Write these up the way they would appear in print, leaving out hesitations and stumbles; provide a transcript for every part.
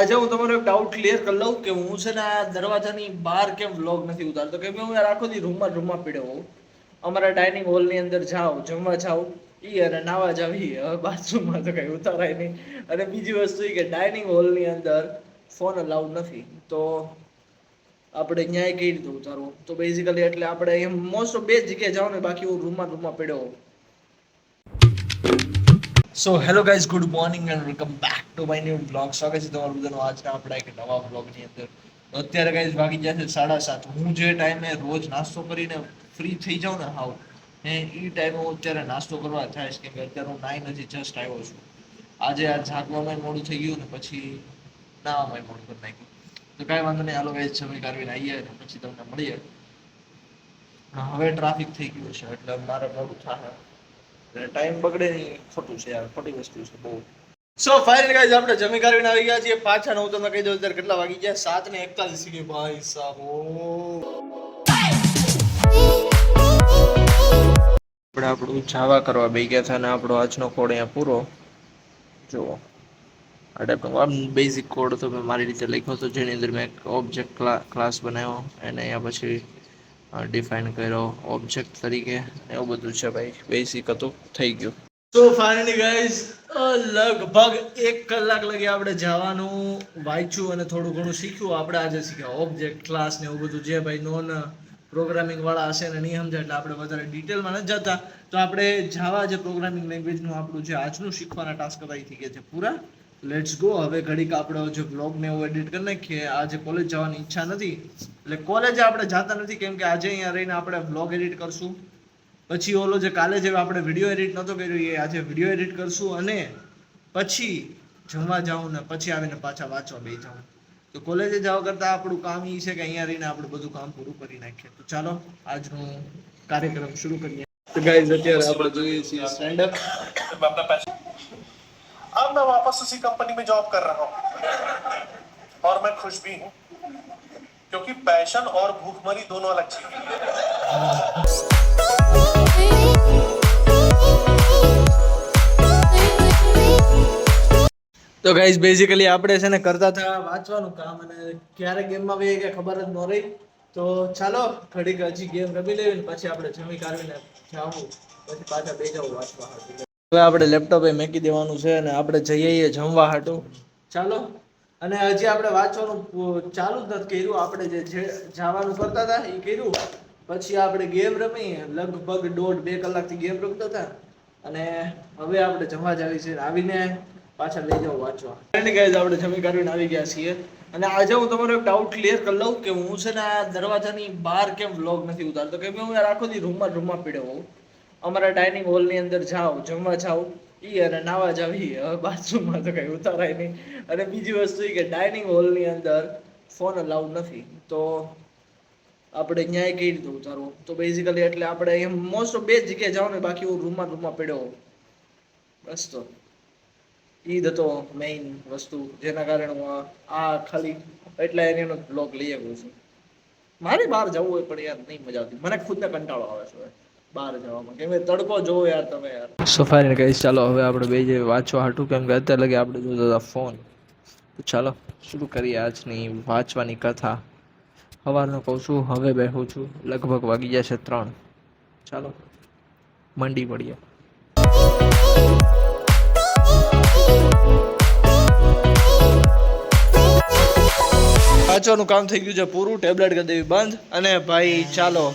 આજે હું તમારો એક ડાઉટ ક્લિયર કરી લઉં કે હું છે ને આ દરવાજાની બહાર કેમ વ્લોગ નથી ઉતારતો, કેમ કે હું યાર આખો દી રૂમમાં પડ્યો હોઉં. અમારા ડાઇનિંગ હોલની અંદર જાઉં, જમવા જાઉં, ઈ અને નાવા જાવી, હવે બાથરૂમમાં તો કઈ ઉતારાય નહીં. અને બીજી વસ્તુ એ કે ડાઇનિંગ હોલની અંદર ફોન અલાઉડ નથી, તો આપણે ન્યાય કઈ રીતે ઉતારવું? તો બેઝિકલી એટલે આપણે મોસ્ટ ઓફ બે જગ્યાએ જાવ ને, બાકી હું રૂમમાં પડ્યો હોઉં. So hello guys, good morning and welcome back to my new blog. સ્વાગત છે તમારું બધાનું આજના આપણા એક નવા બ્લોગની અંદર. અત્યારે ગાઈઝ વાગી ગયા છે 7:30. હું જે ટાઈમે રોજ નાસ્તો કરીને ફ્રી થઈ જાઉં ને હાવ એ ટાઈમે હું અત્યારે નાસ્તો કરવા થાય છે, કેમ કે અત્યારે હું 9 હજી જસ્ટ આવ્યો છું. આજે આ જાગવામાં મોડું થઈ ગયું ને પછી નાવામાં મોડું કરી નાખ્યું. તો કાંઈ વાંધો નહીં, હાલો ગાઈઝ સમય કાઢવીને આવીએ ને પછી તમને મળીએ. હવે ટ્રાફિક થઈ ગયું છે એટલે મારે મોડું થાય, ટાઈમ બગડે નહીં, ખોટું છે યાર, ખોટી વસ્તુ છે બહુ. સો ફાઇનલી ગાઈઝ આપણે જમી કરીને આવી ગયા છીએ પાછા. હું તમને કહી દઉં અત્યારે કેટલા વાગી ગયા, 7:41 થઈ ગઈ ભાઈ સાહેબ. આપણે આપણું જાવા કરવા બેસી ગયા હતા અને આપણો આજનો કોડ અહીંયા પૂરો. જુઓ આ ટાઈપનો બેઝિક કોડ તો મેં મારી રીતે લખ્યો હતો, જેની અંદર મેં ઓબ્જેક્ટ ક્લાસ બનાવ્યો અને અહીંયા પછી ડિફાઇન કર્યો ઓબ્જેક્ટ તરીકે. એવું બધું છે ભાઈ, બેઝિક હતું, થઈ ગયું. તો ફાઇનલી ગાઈઝ લગભગ 1 કલાક લગી આપણે જવાનું વાંચ્યું અને થોડું ઘણું શીખ્યું. આપણે આજે શીખ્યા ઓબ્જેક્ટ ક્લાસ ને એવું બધું. જે ભાઈ નોન પ્રોગ્રામિંગ વાળા હશે ને નહીં સમજાય એટલે આપણે વધારે ડિટેલમાં નથી જતા. તો આપણે જાવા જે પ્રોગ્રામિંગ લેંગ્વેજનું આપણું જે આજનું શીખવાના ટાસ્ક હતા એ થઈ ગયા છે પૂરા. Let's go. હવે ઘડીક આપણે જે બ્લોગ ને એવું એડિટ કરી નાખીએ. આજે કોલેજ જવાની ઈચ્છા નથી એટલે કોલેજ આપણે જતા નથી, કેમ કે આજે અહીંયા રહીને આપણે બ્લોગ એડિટ કરશું. પછી ઓલો જે કાલે જે આપણે વિડીયો એડિટ નહોતો કર્યો એ આજે વિડીયો એડિટ કરશું અને પછી જમવા જાઉં ને પછી આવીને પાછા વાંચવા બેસી જાઉં. તો કોલેજે જવા કરતાં આપણું કામ એ છે કે અહીંયા રહીને આપણે બધું કામ પૂરું કરી નાખીએ. તો ચાલો આજનું કાર્યક્રમ શરૂ કરીએ. તો ગાઈઝ અત્યારે આપણે જોઈએ છીએ સ્ટેન્ડ અપ. अब मैं वापस उसी कंपनी में जॉब कर रहा हूँ और मैं खुश भी हूँ, क्योंकि पैशन और भूखमरी दोनों अलग चीज है. તો ગાઈઝ બેઝિકલી આપણે છે ને કરતા હતા વાંચવાનું કામ અને ક્યારે ગેમમાં બી કે ખબર જ ન રહી. તો ચાલો ઘડીક હજી ગેમ રમી લેવી ને પછી આપણે જમી કાઢવીને જાવું, પછી પાછા બે જાવ વાંચવા હાટું. હવે આપણે લેપટોપ એ મૂકી દેવાનું છે અને આપણે જઈએ જમવા હાટું. ચાલો. અને હજી આપણે વાંચવાનું ચાલુ જ નથી કર્યું. આપણે જે જવાનું કરતા હતા એ કર્યું, પછી આપણે ગેમ રમી. લગભગ 1.5-2 કલાકથી ગેમ રમતા હતા અને હવે આપણે જમવા જ આવી છે. આવીને પાછા લઈ જાવ વાંચવા. ગાઈઝ આપણે જમી કાઢીને આવી ગયા છીએ અને આજે હું તમારો એક ડાઉટ ક્લિયર કરી લઉં કે હું છે ને આ દરવાજાની બહાર કેમ વ્લોગ નથી ઉતારતો, કેમ કે હું યાર આખો દી રૂમમાં પડ્યો હોઉં. અમારા ડાઇનિંગ હોલની અંદર જાઉં, જમવા જાઉં, ઈ અને નાવા જાવી, હવે બાથરૂમમાં તો કઈ ઉતારાય નહીં. અને બીજી વસ્તુ એ કે ડાઇનિંગ હોલની અંદર ફોન અલાઉડ નથી, તો આપણે ન્યાય કઈ રીતે ઉતારવું? તો બેઝિકલી એટલે આપણે મોસ્ટ ઓફ બે જગ્યાએ જાવ ને, બાકી હું રૂમમાં પડ્યો હોઉં. બસ તો ઈ હતો મેઇન વસ્તુ જેના કારણે હું આ ખાલી એટલા એનો બ્લોગ લઈ આવ્યો છું. મારે બહાર જવું હોય પણ યાર નહીં મજા આવતી, મને ખુદને કંટાળો આવે છે બહાર જવામાં, કેમ કે તડકો જોવો યાર તમે યાર. સફારી કહીશ. ચાલો હવે આપણે બે જે વાંચવા હાટું, કેમ કે અત્યારે લગે આપણે જોતા હતા ફોન. તો ચાલો શરૂ કરીએ આજની વાંચવાની કથા. સવારનો કહું છું, હવે બેઠું છું, લગભગ વાગી ગયા છે 3. ચાલો મંડી મળીએ. વાંચવાનું કામ થઈ ગયું છે પૂરું, ટેબ્લેટ કરી દેવી બંધ. અને ભાઈ ચાલો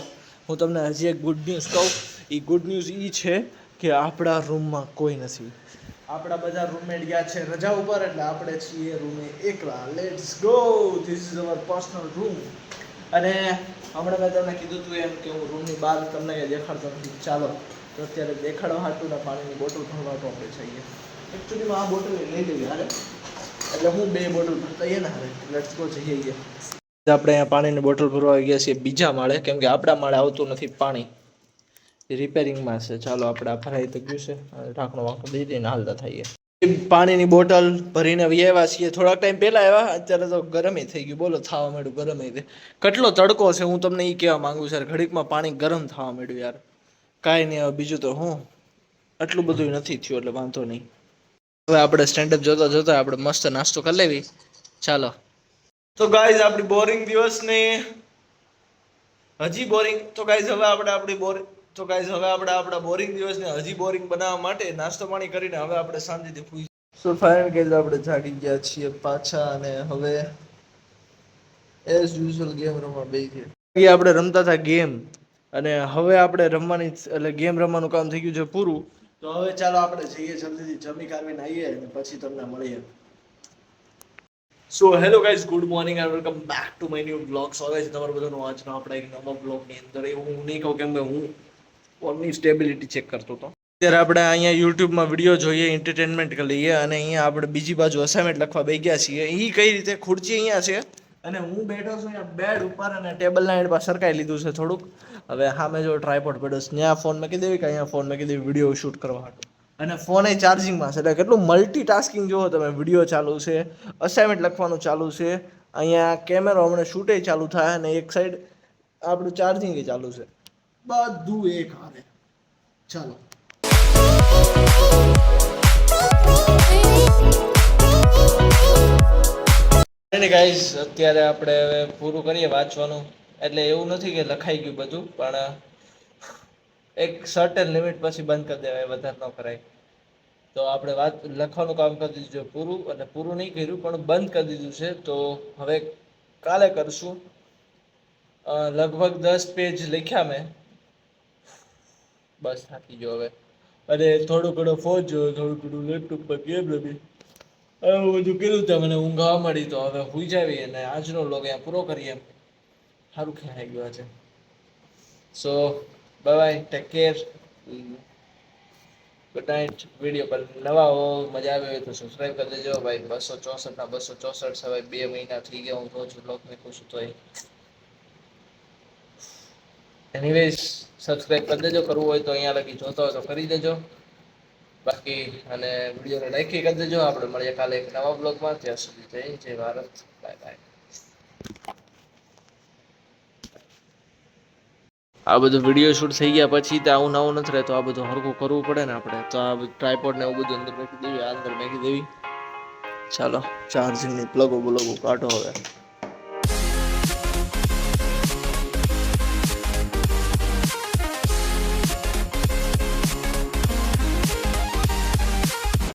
હું તમને હજી એક ગુડ ન્યૂઝ કહું. એ ગુડ ન્યૂઝ એ છે કે આપણા રૂમમાં કોઈ નથી. આપણા બધા રૂમમેટ ગયા છે રજા ઉપર, એટલે આપણે છીએ રૂમે એકલા. Let's go. This is our personal room. અને હમણાં મેં તમને કીધું હતું એમ કે હું રૂમની બહાર તમને કંઈ દેખાડતો નથી. ચાલો તો અત્યારે દેખાડવા હાટું ને પાણીની બોટલ ભરવા તો આપણે જઈએ. એકચ્યુઅલીમાં આ બોટલ લઈ લેવી હારે, એટલે હું 2 બોટલ ભરતા ને હારે. લેટ્સ ગો જઈએ. આપણે અહીંયા પાણીની બોટલ ભરવા આવી ગયા છીએ બીજા માળે, કેમ કે આપણા માળે આવતું નથી પાણી, રિપેરિંગમાં છે. ચાલો આપણે આ ભરાઈ તો ગયું છે, ઢાંકણો વાંકણો દઈ દઈને હાલતા થઈએ. પાણીની બોટલ ભરીને આવ્યા છીએ. થોડાક ટાઈમ પહેલા આવ્યા, અત્યારે તો ગરમ થઈ ગયું. બોલો થવા માંડ્યું ગરમ. કેટલો તડકો છે હું તમને એ કહેવા માંગુ છું. ઘડીકમાં પાણી ગરમ થવા માંડ્યું યાર. કાંઈ નહીં, હવે બીજું તો હું આટલું બધું નથી થયું એટલે વાંધો નહીં. હવે આપણે સ્ટેન્ડઅપ જોતા આપણે મસ્ત નાસ્તો કરી લેવી. ચાલો તો ગાઈઝ આપણી બોરિંગ દિવસની હજી બોરિંગ તો ગાઈઝ હવે આપણે આપણી બોરિંગ તો ગાઈઝ હવે આપણે આપણા બોરિંગ દિવસને હજી બોરિંગ બનાવવા માટે નાસ્તો પાણી કરીને હવે આપણે શાંતિથી ફૂઈ સો ફાઇનલ ગાઈઝ આપણે જાગી ગયા છીએ પાછા અને હવે એઝ યુઝ્યુઅલ ગેમ રમવા બેસી ગયા આપણે રમતા હતા ગેમ અને હવે આપણે રમવાની એટલે ગેમ રમવાનું કામ થઈ ગયું છે પૂરું તો હવે ચાલો આપણે જઈએ જલ્દીથી જમી કાઢીને આવીએ અને પછી તમને મળીએ so hello guys good morning and welcome back to my new blog સ્વાગત છે તમારું બધાનું આજનો આપણા એક નવા બ્લોગની અંદર એવું હું નહીં કહું કેમ કે હું ફોનની સ્ટેબિલિટી ચેક કરતો હતો અત્યારે આપણે અહીંયા યુટ્યુબમાં વિડીયો જોઈએ એન્ટરટેનમેન્ટ લઈએ અને અહીંયા આપણે બીજી બાજુ અસાઇનમેન્ટ લખવા બેસી ગયા છીએ એ કઈ રીતે ખુરચી અહીંયા છે અને હું બેઠો છું અહીંયા બેડ ઉપર અને ટેબલના એન્ડ પર સરકાઈ લીધું છે થોડુંક હવે સામે જો ટ્રાયપોડ પડ્યો છે ત્યાં ફોન મૂકી દેવી કે અહીંયા ફોન મૂકી દેવી વિડીયો શૂટ કરવા માટે અને ફોન એ ચાર્જિંગમાં છે એટલે કેટલું મલ્ટીટાસ્કિંગ જુઓ તમે વિડીયો ચાલુ છે અસાઇનમેન્ટ લખવાનું ચાલુ છે અહીંયા કેમેરો હમણાં શૂટે ચાલુ થાય અને એક સાઈડ આપણું ચાર્જિંગ ચાલુ છે બધું એક હારે ચાલો ગાઈઝ અત્યારે આપણે હવે પૂરું કરીએ વાંચવાનું એટલે એવું નથી કે લખાઈ ગયું બધું પણ એક સર્ટેન લિમિટ પછી બંધ કરી દેવાય વધારે ન કરાય તો આપણે લખવાનું કામ કરી દીધું છે પૂરું અને પૂરું નહીં કર્યું પણ બંધ કરી દીધું છે તો હવે કાલે કરશું લગભગ 10 પેજ લખ્યા મેં બસ થાકી ગયો હવે અને થોડું ઘણો ફોન જોયો થોડું ઘણું લેપટોપ પર ગેમ રમી હવે બધું કીધું તો મને ઊંઘ આવવા મળી તો હવે સુઈ જાવી અને આજનો વ્લોગ અહીંયા પૂરો કરીએ સારું ખ્યાલ ગયો છે so bye take care good night video પર નવા હો મજા આવે તો સબસ્ક્રાઇબ કરી દેજો ભાઈ 264 ના 264 છે ભાઈ 2 મહિના થઈ ગયા હું રોજ વ્લોગ મેકું છું તો એનીવેઝ સબસ્ક્રાઇબ કરી દેજો કરવું હોય તો અહીંયા લગી જોતા હોય તો કરી દેજો બાકી અને વિડીયોને લાઈક કરી દેજો આપણે મળીએ કાલે એક નવા બ્લોગમાં ત્યાં સુધી જય ભારત બાય બાય આ બધું વિડીયો શૂટ થઈ ગયા પછી તો આવું નવું નથી રહેતું આ બધું હરખું કરવું પડે ને આપણે તો આ ટ્રાયપોડ ને એવું બધું અંદર મેકી દેવી આ અંદર મેકી દેવી ચાલો ચાર્જિંગની પ્લગો કાઢો હવે